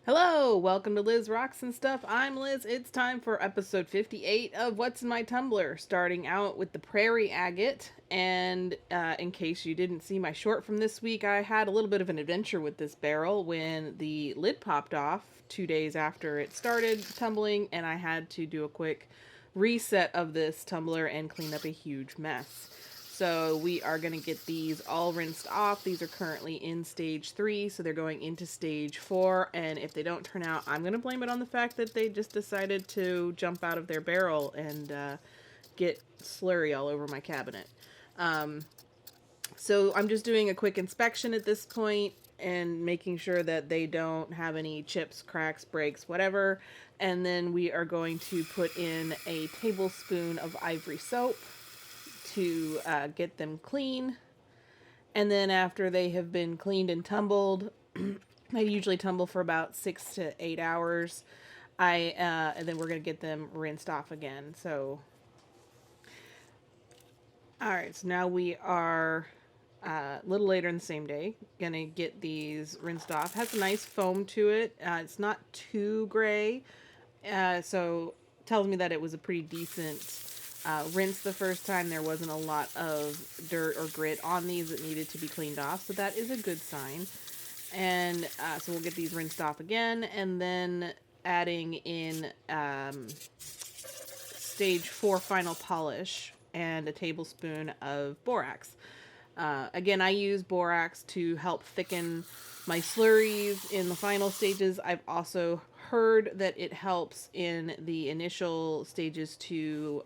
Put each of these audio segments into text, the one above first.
Hello, welcome to Liz Rocks and Stuff. I'm Liz. It's time for episode 58 of What's in My Tumbler, starting out with the Prairie Agate. And in case you didn't see my short from this week, I had a little bit of an adventure with this barrel when the lid popped off 2 days after it started tumbling, and I had to do a quick reset of this tumbler and clean up a huge mess. So we are going to get these all rinsed off. These are currently in stage 3, so they're going into stage 4. And if they don't turn out, I'm going to blame it on the fact that they just decided to jump out of their barrel and get slurry all over my cabinet. So I'm just doing a quick inspection at this point and making sure that they don't have any chips, cracks, breaks, whatever. And then we are going to put in a tablespoon of ivory soap to get them clean. And then after they have been cleaned and tumbled, they usually tumble for about 6 to 8 hours. And then we're going to get them rinsed off again. So, all right, so now we are a little later in the same day going to get these rinsed off. It has a nice foam to it. It's not too gray. So tells me that it was a pretty decent rinse the first time. There wasn't a lot of dirt or grit on these that needed to be cleaned off, so that is a good sign. And so we'll get these rinsed off again, and then adding in stage 4 final polish and a tablespoon of borax. Again, I use borax to help thicken my slurries in the final stages. I've also heard that it helps in the initial stages to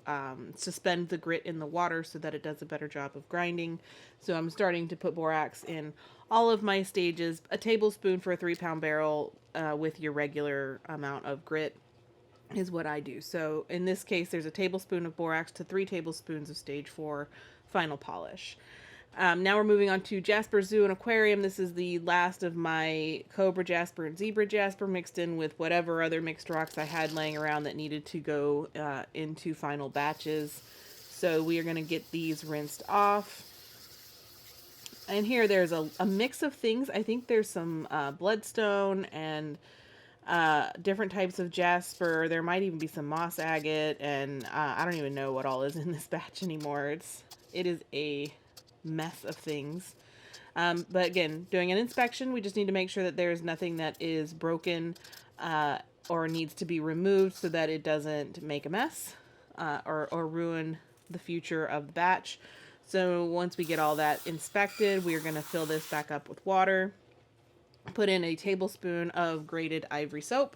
suspend the grit in the water so that it does a better job of grinding. So I'm starting to put borax in all of my stages. A tablespoon for a 3-pound barrel with your regular amount of grit is what I do. So in this case, there's a tablespoon of borax to 3 tablespoons of stage 4 final polish. Now we're moving on to Jasper Zoo and Aquarium. This is the last of my Cobra Jasper and Zebra Jasper mixed in with whatever other mixed rocks I had laying around that needed to go into final batches. So we are going to get these rinsed off. And here there's a mix of things. I think there's some bloodstone and different types of jasper. There might even be some moss agate, and I don't even know what all is in this batch anymore. It is a mess of things. But again, doing an inspection, we just need to make sure that there's nothing that is broken or needs to be removed so that it doesn't make a mess or ruin the future of the batch. So once we get all that inspected, we are going to fill this back up with water, put in a tablespoon of grated ivory soap,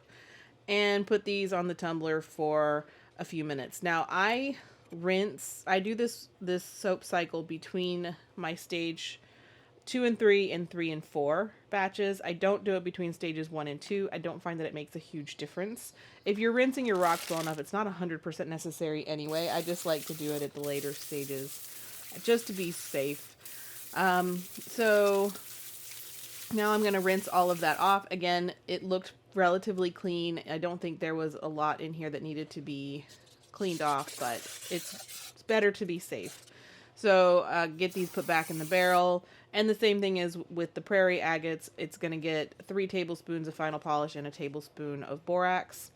and put these on the tumbler for a few minutes. Now I do this soap cycle between my stage 2 and 3 and 3 and 4 batches. I don't do it between stages 1 and 2. I don't find that it makes a huge difference. If you're rinsing your rocks well enough, it's not 100% necessary anyway. I just like to do it at the later stages just to be safe. So now I'm going to rinse all of that off. Again, it looked relatively clean. I don't think there was a lot in here that needed to be cleaned off, but it's better to be safe. So get these put back in the barrel. And the same thing is with the Prairie Agates. It's going to get 3 tablespoons of final polish and a tablespoon of borax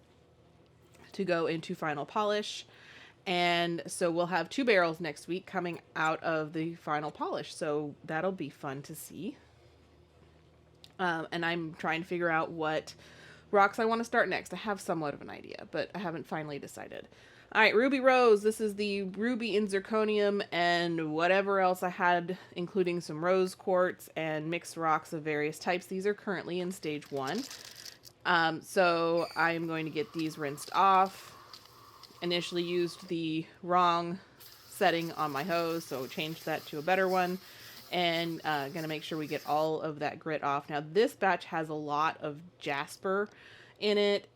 to go into final polish. And so we'll have 2 barrels next week coming out of the final polish. So that'll be fun to see. And I'm trying to figure out what rocks I want to start next. I have somewhat of an idea, but I haven't finally decided. All right, Ruby Rose. This is the ruby in zirconium and whatever else I had, including some rose quartz and mixed rocks of various types. These are currently in stage 1. So I'm going to get these rinsed off. Initially used the wrong setting on my hose, so changed that to a better one. And gonna make sure we get all of that grit off. Now this batch has a lot of jasper in it.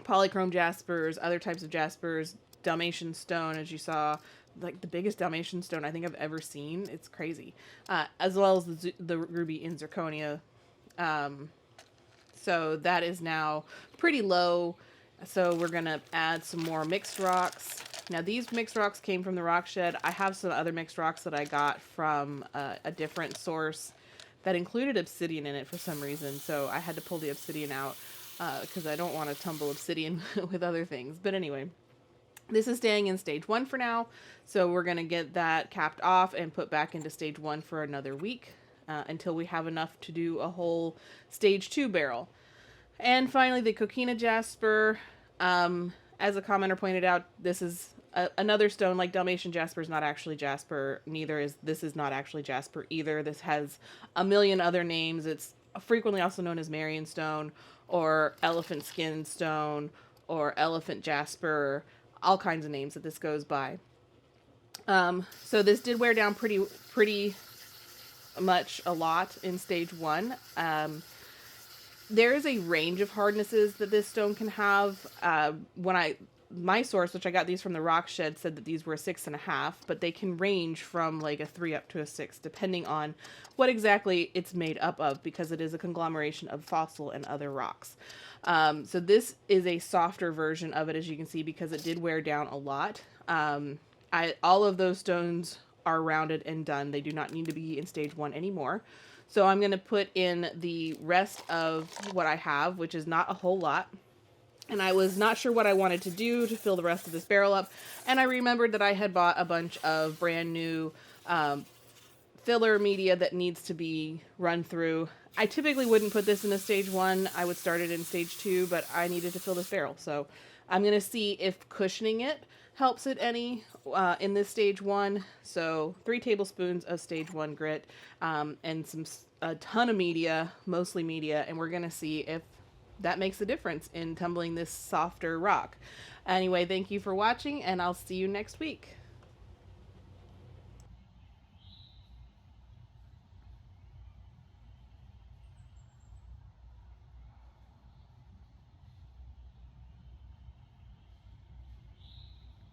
Polychrome jaspers, other types of jaspers, Dalmatian stone, as you saw, like the biggest Dalmatian stone I think I've ever seen. It's crazy. As well as the ruby in zirconia. So that is now pretty low. So we're going to add some more mixed rocks. Now these mixed rocks came from the rock shed. I have some other mixed rocks that I got from a different source that included obsidian in it for some reason. So I had to pull the obsidian out because I don't want to tumble obsidian with other things. But anyway, this is staying in stage 1 for now. So we're going to get that capped off and put back into stage 1 for another week until we have enough to do a whole stage 2 barrel. And finally, the Coquina Jasper. As a commenter pointed out, this is another stone. Like Dalmatian Jasper is not actually Jasper. This is not actually Jasper either. This has a million other names. It's frequently also known as Marion stone or elephant skin stone or elephant jasper. All kinds of names that this goes by. So this did wear down pretty much a lot in stage 1. There is a range of hardnesses that this stone can have. My source, which I got these from the Rock Shed, said that these were a 6.5, but they can range from like a 3 up to a 6, depending on what exactly it's made up of, because it is a conglomeration of fossil and other rocks. So this is a softer version of it, as you can see, because it did wear down a lot. All of those stones are rounded and done. They do not need to be in stage 1 anymore. So I'm going to put in the rest of what I have, which is not a whole lot. And I was not sure what I wanted to do to fill the rest of this barrel up. And I remembered that I had bought a bunch of brand new filler media that needs to be run through. I typically wouldn't put this in a stage 1. I would start it in stage 2, but I needed to fill this barrel. So I'm going to see if cushioning it helps it any in this stage 1. So 3 tablespoons of stage 1 grit and a ton of media, mostly media, and we're going to see if that makes a difference in tumbling this softer rock. Anyway, thank you for watching, and I'll see you next week.